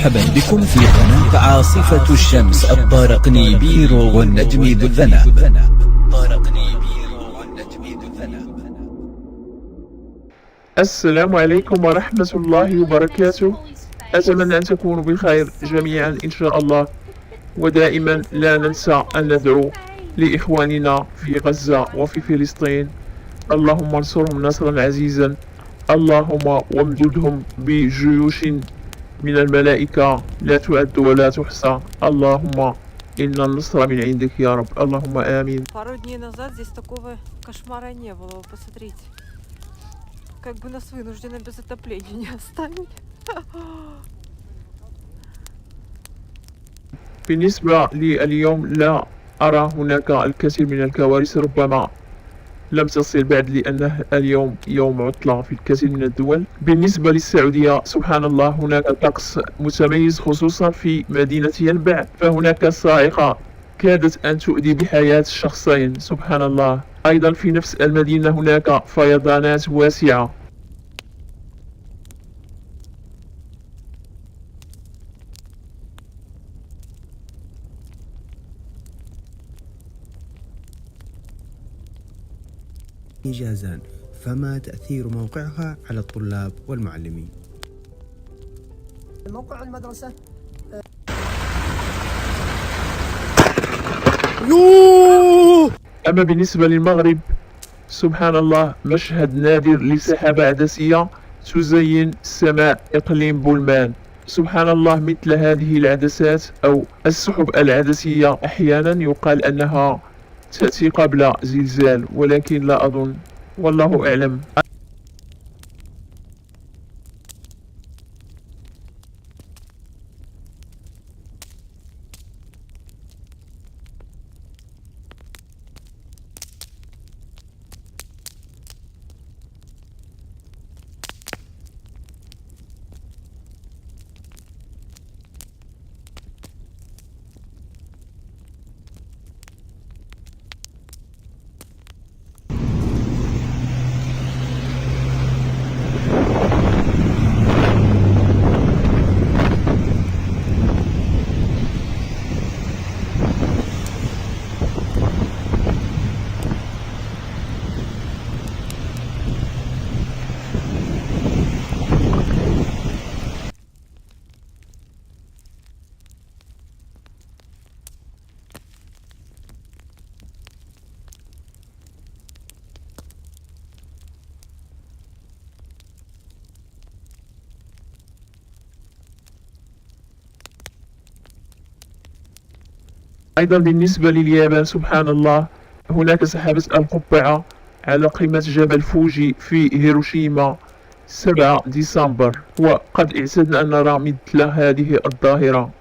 مرحبا بكم في قناة عاصفة الشمس الطارق نيبيرو والنجم ذو الذنب. السلام عليكم ورحمة الله وبركاته. أتمنى أن تكونوا بخير جميعا إن شاء الله، ودائما لا ننسى أن ندعو لإخواننا في غزة وفي فلسطين. اللهم انصرهم نصرا عزيزا، اللهم وامددهم بجيوش من الملائكة لا تعد ولا تحصى. اللهم إن النصر من عندك يا رب، اللهم آمين. Пару дней назад здесь такого кошмара не было. Вы посмотрите. Как бы нас вынуждены без отопления не оставили. بالنسبة لي اليوم لا أرى هناك الكثير من الكوارث، ربما لم تصل بعد لأنه اليوم يوم عطلة في الكثير من الدول. بالنسبة للسعودية سبحان الله هناك طقس متميز خصوصا في مدينة ينبع، فهناك صاعقة كادت أن تؤدي بحياة شخصين سبحان الله. أيضا في نفس المدينة هناك فيضانات واسعة. إنجازا، فما تأثير موقعها على الطلاب والمعلمين؟ موقع المدرسة أما بالنسبة للمغرب سبحان الله مشهد نادر لسحابة عدسية تزين سماء إقليم بولمان. سبحان الله مثل هذه العدسات أو السحب العدسية أحيانا يقال أنها تأتي قبل زلزال، ولكن لا أظن، والله أعلم. أيضا بالنسبة لليابان سبحان الله هناك سحابة القبعة على قمة جبل فوجي في هيروشيما 7 ديسمبر، وقد اعتدنا أن نرى مثل هذه الظاهرة.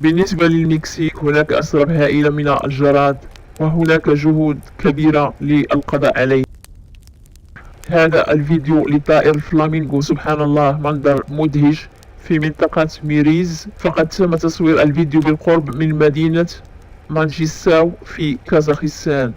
بالنسبة للمكسيك هناك أسراب هائلة من الجراد، وهناك جهود كبيرة للقضاء عليه. هذا الفيديو لطائر الفلامينغو سبحان الله منظر مدهش في منطقة ميريز، فقد تم تصوير الفيديو بالقرب من مدينة مانجيساو في كازاخستان.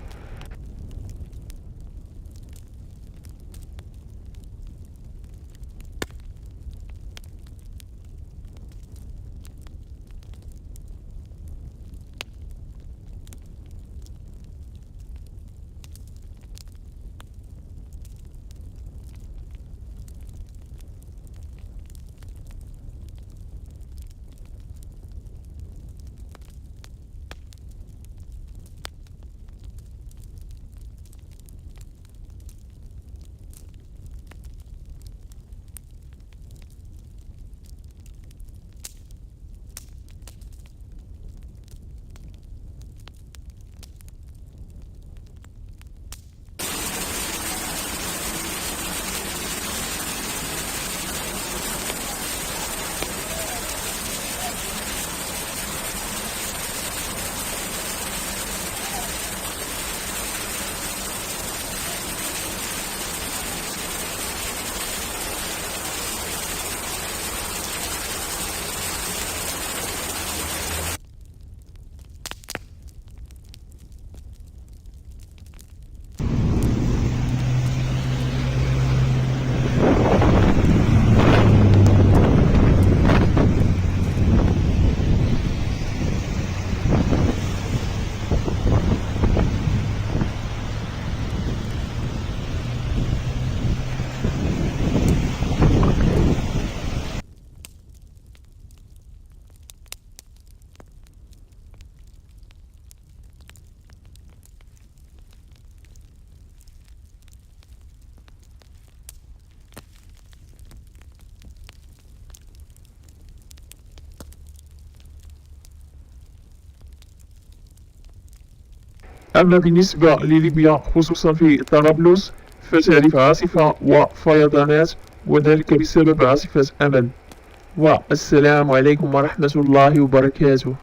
أما بالنسبة لليبيا خصوصا في طرابلس فتعرف عاصفة وفيضانات، وذلك بسبب عاصفة أمل. والسلام عليكم ورحمة الله وبركاته.